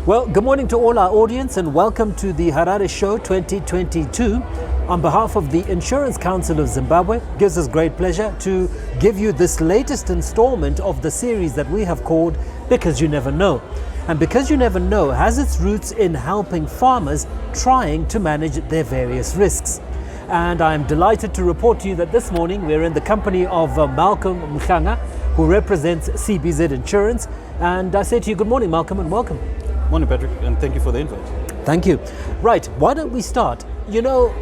Well, good morning to all our audience and welcome to the Harare Show 2022. On behalf of the Insurance Council of Zimbabwe, it gives us great pleasure to give you this latest installment of the series that we have called Because You Never Know. And Because You Never Know has its roots in helping farmers trying to manage their various risks. And I'm delighted to report to you that this morning we're in the company of Malcolm Mhlanga, who represents CBZ Insurance. And I say to you, good morning, Malcolm, and welcome. Morning, Patrick, and thank you for the invite. Thank you. Right, why don't we start? You know,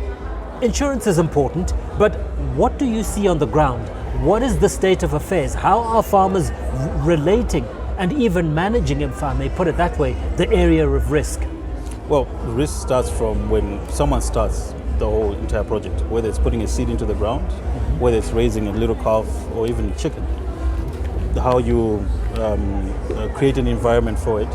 insurance is important, but what do you see on the ground? What is the state of affairs? How are farmers relating and even managing, if I may put it that way, the area of risk? Well, the risk starts from when someone starts the whole entire project, whether it's putting a seed into the ground, whether it's raising a little calf or even a chicken. How you create an environment for it,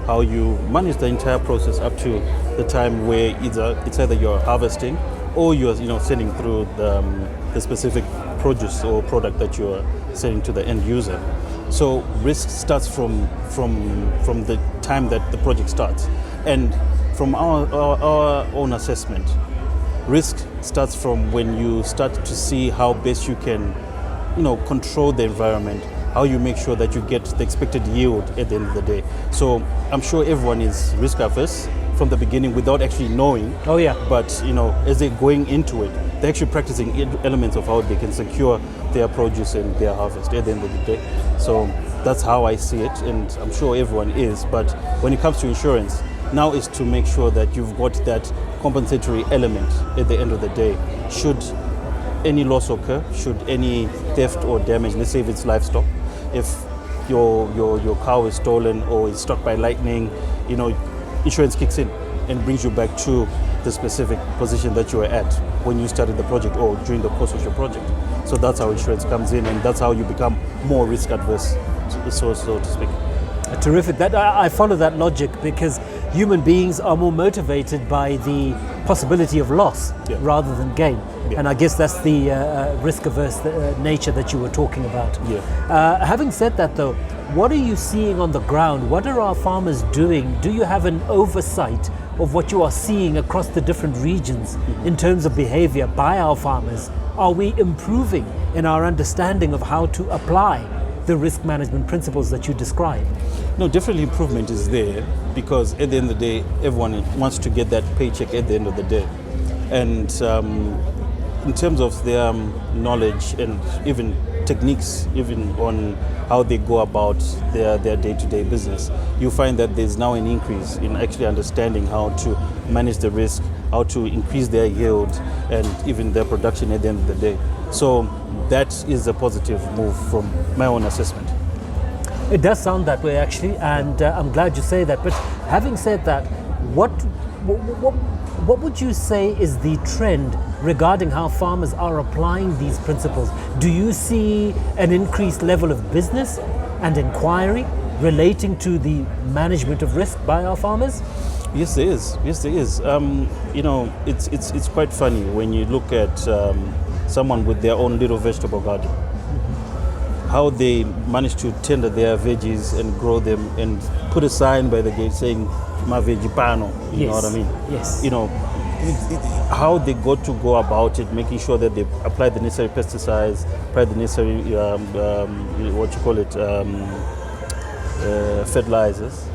how you manage the entire process up to the time where it's either you're harvesting or you're sending through the specific produce or product that you're selling to the end user. So risk starts from the time that the project starts. And from our own assessment, risk starts from when you start to see how best you can control the environment, how you make sure that you get the expected yield at the end of the day. So I'm sure everyone is risk averse from the beginning without actually knowing. Oh yeah. But as they're going into it, they're actually practicing elements of how they can secure their produce and their harvest at the end of the day. So that's how I see it, and I'm sure everyone is. But when it comes to insurance, now is to make sure that you've got that compensatory element at the end of the day. Should any loss occur, should any theft or damage, let's say if it's livestock, if your cow is stolen or is struck by lightning, insurance kicks in and brings you back to the specific position that you were at when you started the project or during the course of your project. So that's how insurance comes in, and that's how you become more risk adverse, so to speak. Terrific. That I follow that logic because human beings are more motivated by the possibility of loss rather than gain. Yeah. And I guess that's the risk-averse nature that you were talking about. Yeah. Having said that though, what are you seeing on the ground? What are our farmers doing? Do you have an oversight of what you are seeing across the different regions in terms of behavior by our farmers? Are we improving in our understanding of how to apply the risk management principles that you describe? No, definitely improvement is there, because at the end of the day, everyone wants to get that paycheck at the end of the day. And in terms of their knowledge and even techniques, even on how they go about their day-to-day business, you find that there's now an increase in actually understanding how to manage the risk, how to increase their yield and even their production at the end of the day. So that is a positive move from my own assessment. It does sound that way actually, and I'm glad you say that. But having said that, what would you say is the trend regarding how farmers are applying these principles? Do you see an increased level of business and inquiry relating to the management of risk by our farmers? Yes, there is. It's quite funny when you look at someone with their own little vegetable garden, how they manage to tender their veggies and grow them and put a sign by the gate saying "Ma veggie pano," you know what I mean? Yes. How they go about it, making sure that they apply the necessary pesticides, apply the necessary fertilizers,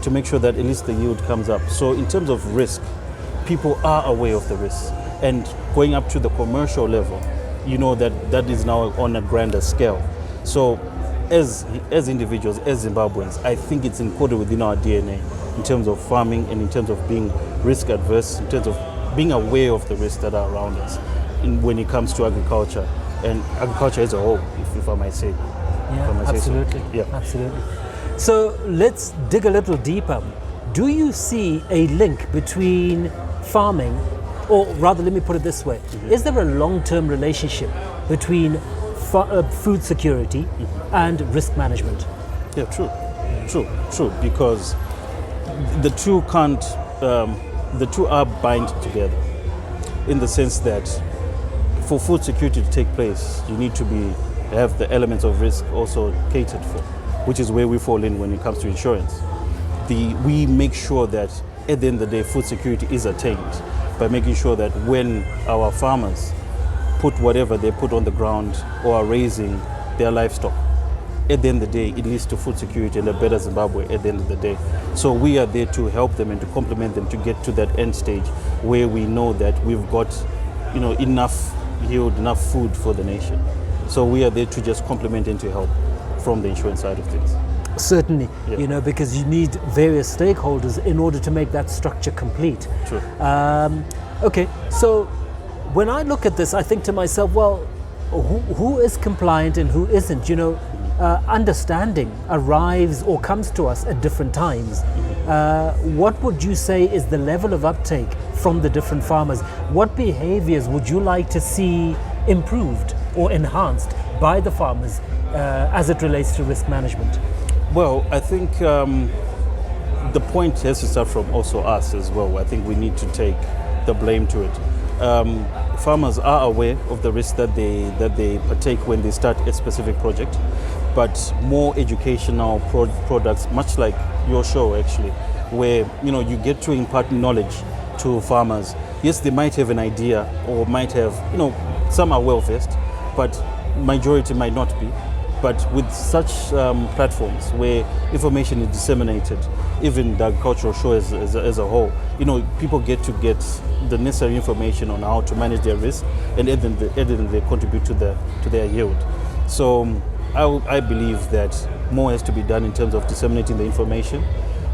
to make sure that at least the yield comes up. So in terms of risk, people are aware of the risk, and going up to the commercial level, that is now on a grander scale. So as individuals, as Zimbabweans, I think it's encoded within our DNA in terms of farming and in terms of being risk adverse, in terms of being aware of the risks that are around us when it comes to agriculture and agriculture as a whole, if I might say. Yeah, absolutely. So. Yeah. Absolutely. So let's dig a little deeper. Do you see a link between farming, or rather, let me put it this way, is there a long-term relationship between food security and risk management? Yeah, true, because the two are bind together, in the sense that for food security to take place, you need to have the elements of risk also catered for, which is where we fall in when it comes to insurance. we make sure that at the end of the day, food security is attained by making sure that when our farmers put whatever they put on the ground or are raising their livestock, at the end of the day, it leads to food security and a better Zimbabwe at the end of the day. So we are there to help them and to complement them to get to that end stage where we know that we've got, enough yield, enough food for the nation. So we are there to just complement and to help from the insurance side of things. Certainly, Yeah. because you need various stakeholders in order to make that structure complete. True. Okay, so when I look at this, I think to myself, well, who is compliant and who isn't? Understanding arrives or comes to us at different times. What would you say is the level of uptake from the different farmers? What behaviors would you like to see improved or enhanced by the farmers as it relates to risk management? Well, I think the point has to start from also us as well. I think we need to take the blame to it. Farmers are aware of the risks that they partake when they start a specific project, but more educational products, much like your show actually, where you get to impart knowledge to farmers. Yes, they might have an idea or might have, some are well versed, but majority might not be. But with such platforms where information is disseminated, even the agricultural show as a whole, people get the necessary information on how to manage their risk, and then they contribute to their yield. So I believe that more has to be done in terms of disseminating the information.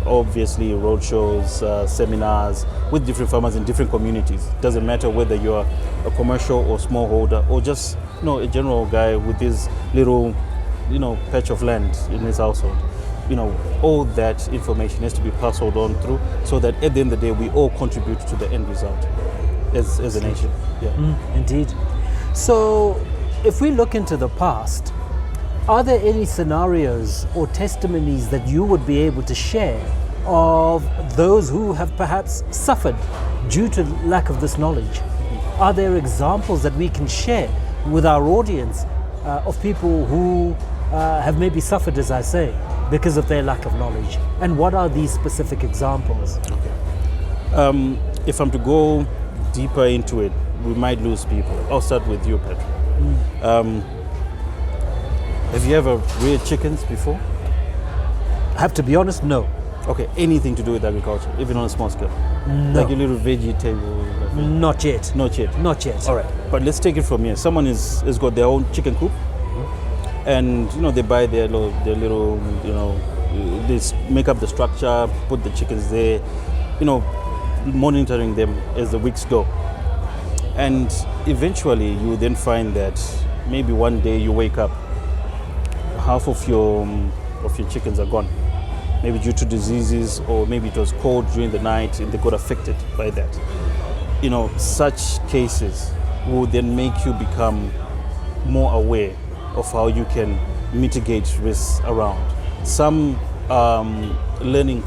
Obviously, roadshows, seminars with different farmers in different communities. Doesn't matter whether you're a commercial or smallholder or just a general guy with his little patch of land in his household. All that information has to be passed on through, so that at the end of the day, we all contribute to the end result as a nation. Yeah. Indeed. So, if we look into the past, are there any scenarios or testimonies that you would be able to share of those who have perhaps suffered due to lack of this knowledge? Are there examples that we can share with our audience of people who have maybe suffered, as I say, because of their lack of knowledge? And what are these specific examples? Okay. If I'm to go deeper into it, we might lose people. I'll start with you, Patrick. Have you ever reared chickens before? I have to be honest, no. Okay, anything to do with agriculture, even on a small scale? No. Like a little vegetable? Not yet. Not yet? Not yet. All right, but let's take it from here. Someone has got their own chicken coop, and they buy their little they make up the structure, put the chickens there, monitoring them as the weeks go. And eventually you then find that maybe one day you wake up, half of your chickens are gone, maybe due to diseases, or maybe it was cold during the night and they got affected by that. Such cases will then make you become more aware of how you can mitigate risks around. Some learning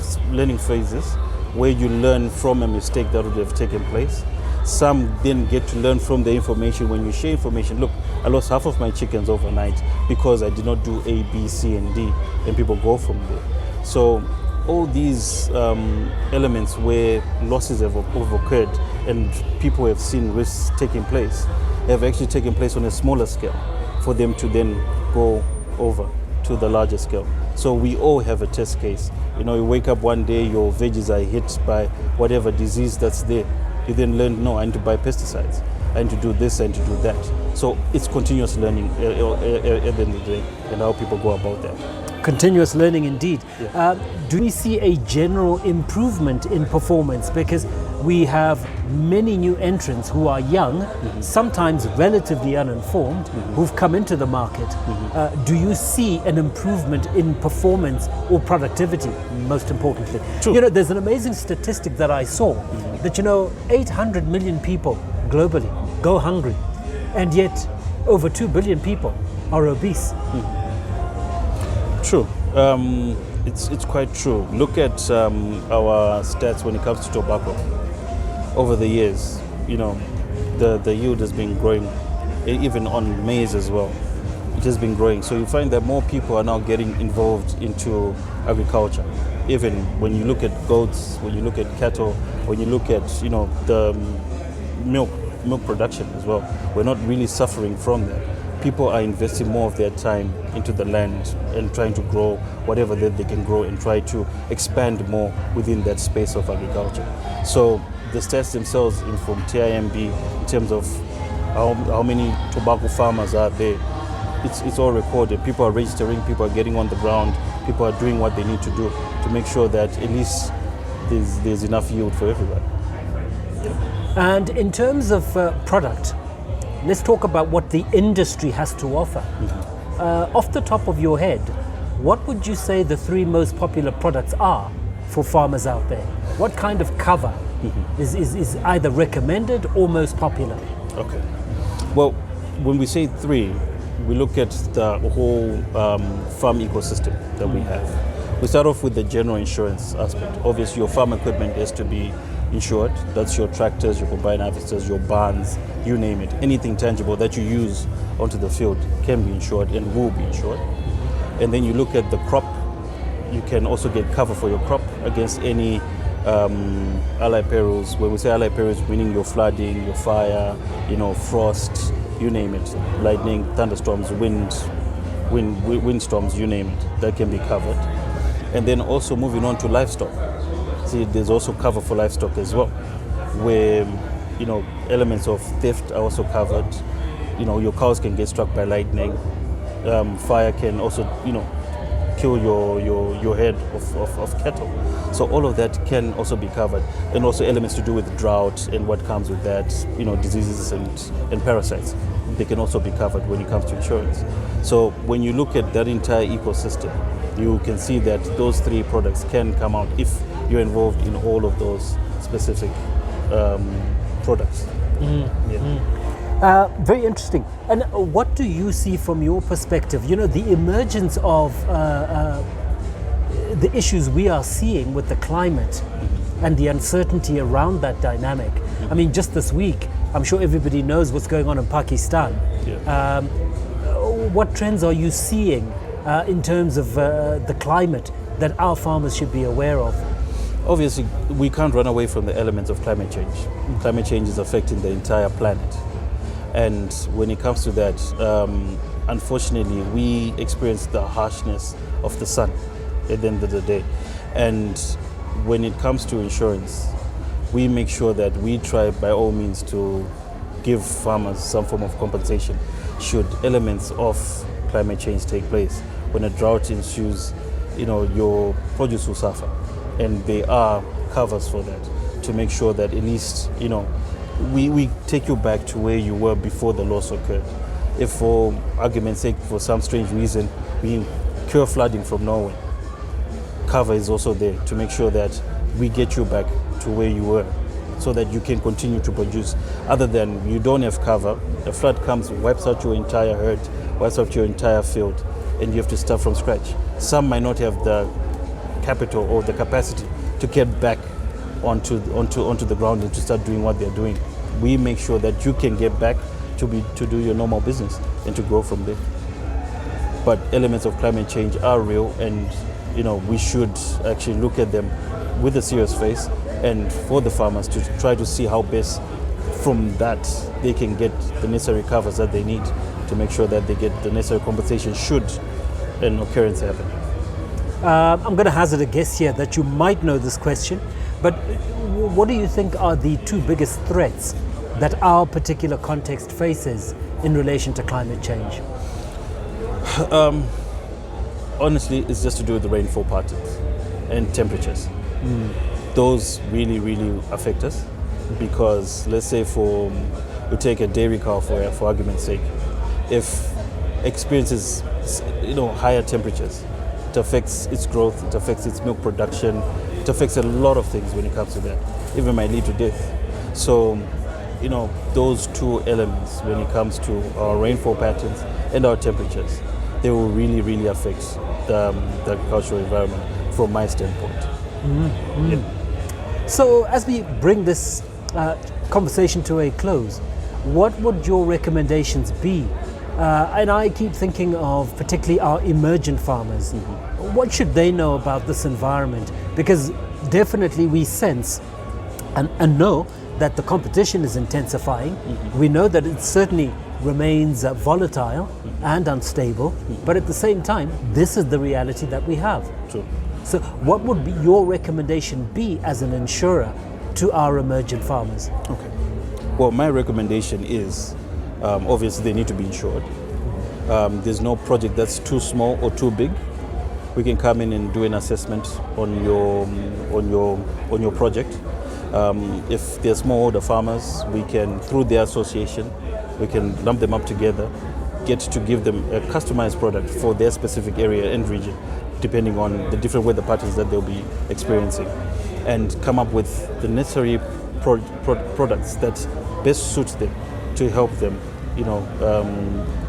phases where you learn from a mistake that would have taken place. Some then get to learn from the information. When you share information, look, I lost half of my chickens overnight because I did not do A, B, C, and D, and people go from there. So all these elements where losses have occurred and people have seen risks taking place have actually taken place on a smaller scale for them to then go over to the larger scale. So we all have a test case. You wake up one day, your veggies are hit by whatever disease that's there. You then learn, no, I need to buy pesticides. I need to do this, I need to do that. So it's continuous learning at the end of the day, and how people go about that. Continuous learning indeed. Yeah. Do we see a general improvement in performance? Because we have many new entrants who are young, sometimes relatively uninformed, who've come into the market. Do you see an improvement in performance or productivity, most importantly? True. There's an amazing statistic that I saw that 800 million people globally go hungry, and yet over 2 billion people are obese. True. It's quite true. Look at our stats when it comes to tobacco. Over the years, the yield has been growing, even on maize as well. It has been growing. So you find that more people are now getting involved into agriculture. even when you look at goats, when you look at cattle, when you look at the milk production as well, we're not really suffering from that. People are investing more of their time into the land and trying to grow whatever that they can grow and try to expand more within that space of agriculture. So the stats themselves from TIMB in terms of how many tobacco farmers are there, it's all recorded. People are registering, people are getting on the ground, people are doing what they need to do to make sure that at least there's enough yield for everybody. And in terms of product, let's talk about what the industry has to offer. Off the top of your head, what would you say the 3 most popular products are for farmers out there? What kind of cover is either recommended or most popular? Okay. Well, when we say 3, we look at the whole farm ecosystem that we have. We start off with the general insurance aspect. Obviously, your farm equipment has to be insured. That's your tractors, your combine harvesters, your barns, you name it. Anything tangible that you use onto the field can be insured and will be insured. And then you look at the crop. You can also get cover for your crop against any allied perils. When we say allied perils, meaning your flooding, your fire, frost, you name it, lightning, thunderstorms, windstorms, you name it, that can be covered. And then also moving on to livestock. See, there's also cover for livestock as well, where elements of theft are also covered. Your cows can get struck by lightning. Fire can also kill your head of cattle. So all of that can also be covered, and also elements to do with drought and what comes with that, diseases and parasites. They can also be covered when it comes to insurance. So when you look at that entire ecosystem, you can see that those 3 products can come out if you're involved in all of those specific products. Very interesting. And what do you see from your perspective? The emergence of the issues we are seeing with the climate and the uncertainty around that dynamic. I mean, just this week, I'm sure everybody knows what's going on in Pakistan. Yeah. What trends are you seeing in terms of the climate that our farmers should be aware of? Obviously, we can't run away from the elements of climate change. Climate change is affecting the entire planet. And when it comes to that, unfortunately, we experience the harshness of the sun at the end of the day. And when it comes to insurance, we make sure that we try by all means to give farmers some form of compensation should elements of climate change take place. When a drought ensues, your produce will suffer. And there are covers for that to make sure that at least, we take you back to where you were before the loss occurred. If for argument's sake, for some strange reason, we cure flooding from Norway, cover is also there to make sure that we get you back to where you were so that you can continue to produce. Other than you don't have cover, the flood comes, wipes out your entire herd, wipes out your entire field, and you have to start from scratch. Some might not have the capital or the capacity to get back onto the ground and to start doing what they're doing. We make sure that you can get back to do your normal business and to grow from there. But elements of climate change are real, and we should actually look at them with a serious face, and for the farmers to try to see how best from that they can get the necessary covers that they need to make sure that they get the necessary compensation should an occurrence happen. I'm going to hazard a guess here that you might know this question, but what do you think are the 2 biggest threats that our particular context faces in relation to climate change? Honestly, it's just to do with the rainfall patterns and temperatures. Those really, really affect us because, let's say, we take a dairy cow for argument's sake. If experiences, higher temperatures, it affects its growth, it affects its milk production, it affects a lot of things when it comes to that. Even might lead to death. So, those 2 elements when it comes to our rainfall patterns and our temperatures, they will really, really affect the agricultural environment from my standpoint. Yeah. So as we bring this conversation to a close, what would your recommendations be? And I keep thinking of particularly our emergent farmers. what should they know about this environment? Because definitely we sense and know that the competition is intensifying. We know that it certainly remains volatile and unstable, but at the same time, this is the reality that we have. True. So what would be your recommendation be as an insurer to our emergent farmers? Okay. Well, my recommendation is obviously they need to be insured. There's no project that's too small or too big. We can come in and do an assessment on your project. If they're smallholder farmers, we can, through their association, we can lump them up together, get to give them a customized product for their specific area and region, depending on the different weather patterns that they'll be experiencing, and come up with the necessary products that best suit them to help them,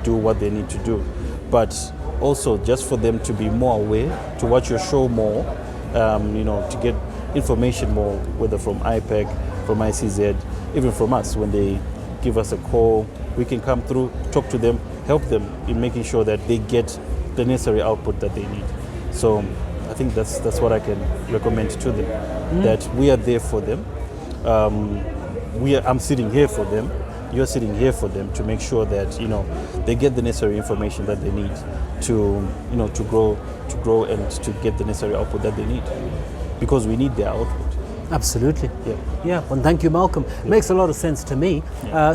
do what they need to do. But also just for them to be more aware, to watch your show more, to get information more, whether from IPEC, from ICZ, even from us. When they give us a call, we can come through, talk to them, help them in making sure that they get the necessary output that they need. So I think that's what I can recommend to them, that we are there for them. I'm sitting here for them. You're sitting here for them to make sure that they get the necessary information that they need to grow and to get the necessary output that they need, because we need their output. Absolutely. Yeah. Well, thank you, Malcolm. Makes a lot of sense to me.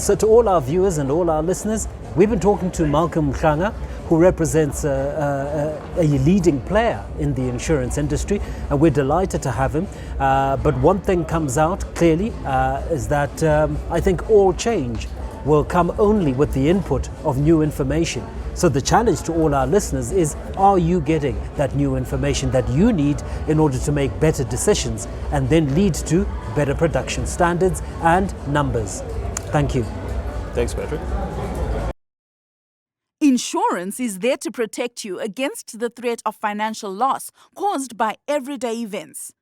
So to all our viewers and all our listeners, we've been talking to Malcolm Mhlanga, who represents a leading player in the insurance industry, and we're delighted to have him. But one thing comes out clearly is that I think all change will come only with the input of new information. So the challenge to all our listeners is, are you getting that new information that you need in order to make better decisions and then lead to better production standards and numbers? Thank you. Thanks, Patrick. Insurance is there to protect you against the threat of financial loss caused by everyday events.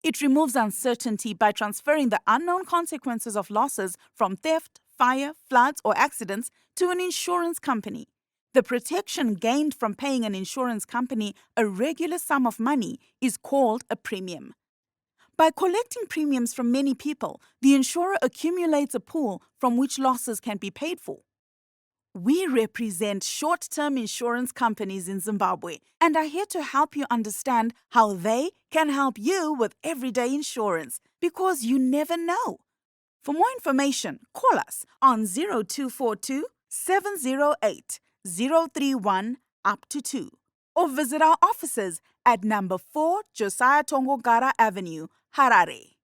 It removes uncertainty by transferring the unknown consequences of losses from theft, fire, floods, or accidents to an insurance company. The protection gained from paying an insurance company a regular sum of money is called a premium. By collecting premiums from many people, the insurer accumulates a pool from which losses can be paid for. We represent short-term insurance companies in Zimbabwe and are here to help you understand how they can help you with everyday insurance, because you never know. For more information, call us on 0242 708 031 up to 2, or visit our offices at number 4 Josiah Tongogara Avenue, Harare.